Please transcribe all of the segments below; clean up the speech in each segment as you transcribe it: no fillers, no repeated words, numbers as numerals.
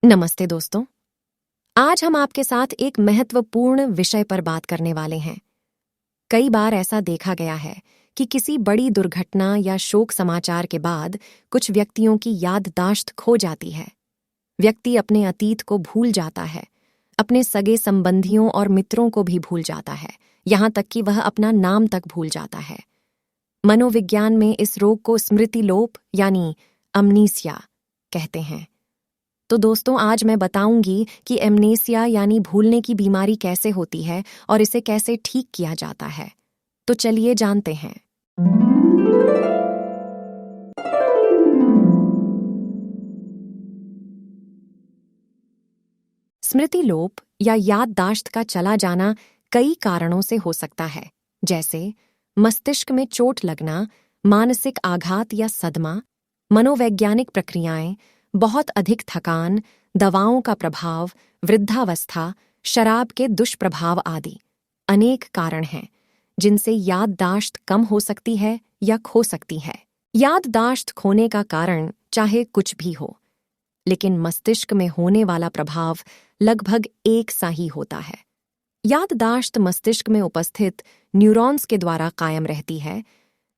नमस्ते दोस्तों। आज हम आपके साथ एक महत्वपूर्ण विषय पर बात करने वाले हैं। कई बार ऐसा देखा गया है कि किसी बड़ी दुर्घटना या शोक समाचार के बाद कुछ व्यक्तियों की याददाश्त खो जाती है। व्यक्ति अपने अतीत को भूल जाता है, अपने सगे संबंधियों और मित्रों को भी भूल जाता है, यहाँ तक कि वह अपना नाम तक भूल जाता है। मनोविज्ञान में इस रोग को स्मृति लोप यानी अमनीसिया कहते हैं। तो दोस्तों, आज मैं बताऊंगी कि एमनेसिया यानी भूलने की बीमारी कैसे होती है और इसे कैसे ठीक किया जाता है। तो चलिए जानते हैं। स्मृति लोप या याददाश्त का चला जाना कई कारणों से हो सकता है, जैसे मस्तिष्क में चोट लगना, मानसिक आघात या सदमा, मनोवैज्ञानिक प्रक्रियाएं, बहुत अधिक थकान, दवाओं का प्रभाव, वृद्धावस्था, शराब के दुष्प्रभाव आदि अनेक कारण हैं जिनसे याददाश्त कम हो सकती है या खो सकती है। याददाश्त खोने का कारण चाहे कुछ भी हो, लेकिन मस्तिष्क में होने वाला प्रभाव लगभग एक सा ही होता है। याददाश्त मस्तिष्क में उपस्थित न्यूरॉन्स के द्वारा कायम रहती है।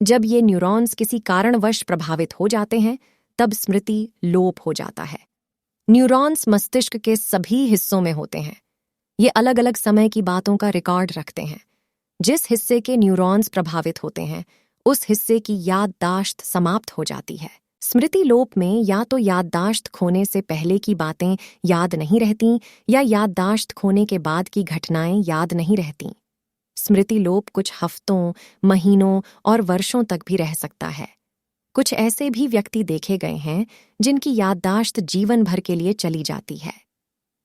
जब ये न्यूरॉन्स किसी कारणवश प्रभावित हो जाते हैं, तब स्मृति लोप हो जाता है। न्यूरॉन्स मस्तिष्क के सभी हिस्सों में होते हैं। ये अलग अलग समय की बातों का रिकॉर्ड रखते हैं। जिस हिस्से के न्यूरॉन्स प्रभावित होते हैं, उस हिस्से की याददाश्त समाप्त हो जाती है। स्मृति लोप में या तो याददाश्त खोने से पहले की बातें याद नहीं रहती या याददाश्त खोने के बाद की घटनाएं याद नहीं रहती। स्मृति लोप कुछ हफ्तों, महीनों और वर्षों तक भी रह सकता है। कुछ ऐसे भी व्यक्ति देखे गए हैं जिनकी याददाश्त जीवन भर के लिए चली जाती है।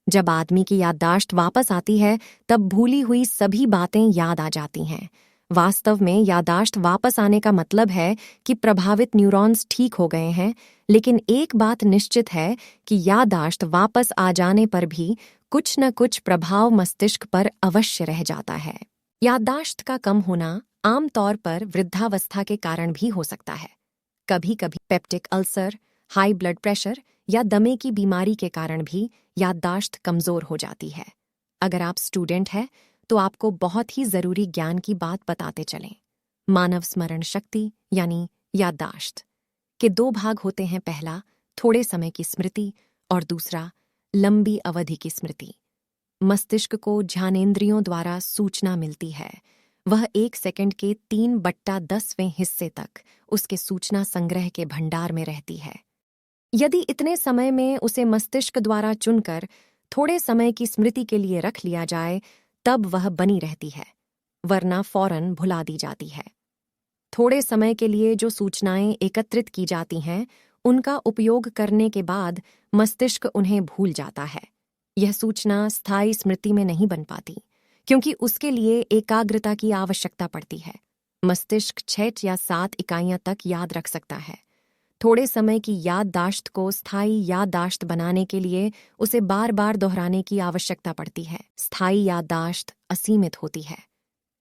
जब आदमी की याददाश्त वापस आती है, तब भूली हुई सभी बातें याद आ जाती हैं। वास्तव में याददाश्त वापस आने का मतलब है कि प्रभावित न्यूरॉन्स ठीक हो गए हैं, लेकिन एक बात निश्चित है कि याददाश्त वापस आ जाने पर भी कुछ न कुछ प्रभाव मस्तिष्क पर अवश्य रह जाता है। याददाश्त का कम होना आमतौर पर वृद्धावस्था के कारण भी हो सकता है। कभी कभी peptic ulcer, high blood pressure या दमे की बीमारी के कारण भी याददाश्त कमजोर हो जाती है। अगर आप स्टूडेंट हैं, तो आपको बहुत ही जरूरी ज्ञान की बात बताते चलें। मानव स्मरण शक्ति यानी याददाश्त के दो भाग होते हैं। पहला, थोड़े समय की स्मृति, और दूसरा, लंबी अवधि की स्मृति। मस्तिष्क को ज्ञानेंद्रियों द्वारा सूचना मिलती है। वह 1 सेकंड के 3/10वें हिस्से तक उसके सूचना संग्रह के भंडार में रहती है। यदि इतने समय में उसे मस्तिष्क द्वारा चुनकर थोड़े समय की स्मृति के लिए रख लिया जाए, तब वह बनी रहती है, वरना फौरन भुला दी जाती है। थोड़े समय के लिए जो सूचनाएं एकत्रित की जाती हैं, उनका उपयोग करने के बाद मस्तिष्क उन्हें भूल जाता है। यह सूचना स्थायी स्मृति में नहीं बन पाती, क्योंकि उसके लिए एकाग्रता की आवश्यकता पड़ती है। मस्तिष्क 6 या 7 इकाइयां तक याद रख सकता है। थोड़े समय की याददाश्त को स्थायी याददाश्त बनाने के लिए उसे बार बार दोहराने की आवश्यकता पड़ती है। स्थायी याददाश्त असीमित होती है।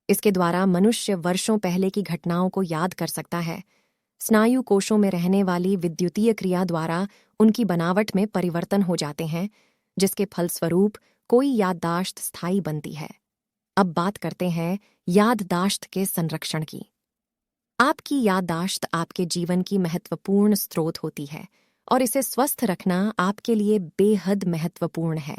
इसके द्वारा मनुष्य वर्षों पहले की घटनाओं को याद कर सकता है। स्नायु कोशों में रहने वाली विद्युतीय क्रिया द्वारा उनकी बनावट में परिवर्तन हो जाते हैं, जिसके फलस्वरूप कोई याददाश्त स्थायी बनती है। अब बात करते हैं याददाश्त के संरक्षण की। आपकी याददाश्त आपके जीवन की महत्वपूर्ण स्रोत होती है और इसे स्वस्थ रखना आपके लिए बेहद महत्वपूर्ण है।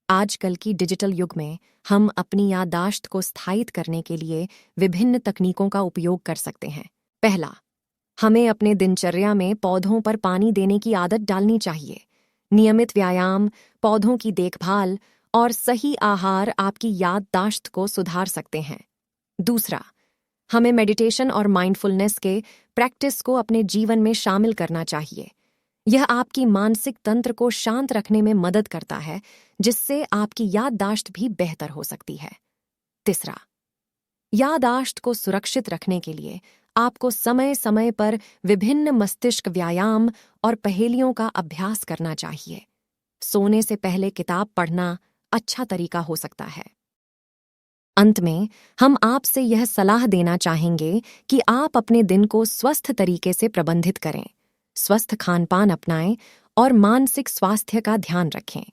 आजकल की डिजिटल युग में हम अपनी याददाश्त को स्थायित करने के लिए विभिन्न तकनीकों का उपयोग कर सकते हैं। पहला, हमें अपने दिनचर्या में पौधों पर पानी देने की आदत डालनी चाहिए। नियमित व्यायाम, पौधों की देखभाल और सही आहार आपकी याददाश्त को सुधार सकते हैं। दूसरा, हमें मेडिटेशन और माइंडफुलनेस के प्रैक्टिस को अपने जीवन में शामिल करना चाहिए। यह आपकी मानसिक तंत्र को शांत रखने में मदद करता है, जिससे आपकी याददाश्त भी बेहतर हो सकती है। तीसरा, याददाश्त को सुरक्षित रखने के लिए आपको समय समय पर विभिन्न मस्तिष्क व्यायाम और पहेलियों का अभ्यास करना चाहिए। सोने से पहले किताब पढ़ना अच्छा तरीका हो सकता है। अंत में हम आपसे यह सलाह देना चाहेंगे कि आप अपने दिन को स्वस्थ तरीके से प्रबंधित करें, स्वस्थ खानपान अपनाएं और मानसिक स्वास्थ्य का ध्यान रखें।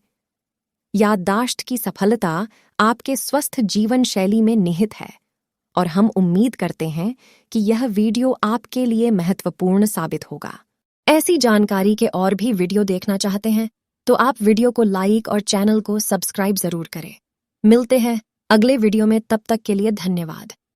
याददाश्त की सफलता आपके स्वस्थ जीवन शैली में निहित है और हम उम्मीद करते हैं कि यह वीडियो आपके लिए महत्वपूर्ण साबित होगा। ऐसी जानकारी के और भी वीडियो देखना चाहते हैं तो आप वीडियो को लाइक और चैनल को सब्सक्राइब जरूर करें। मिलते हैं अगले वीडियो में, तब तक के लिए धन्यवाद।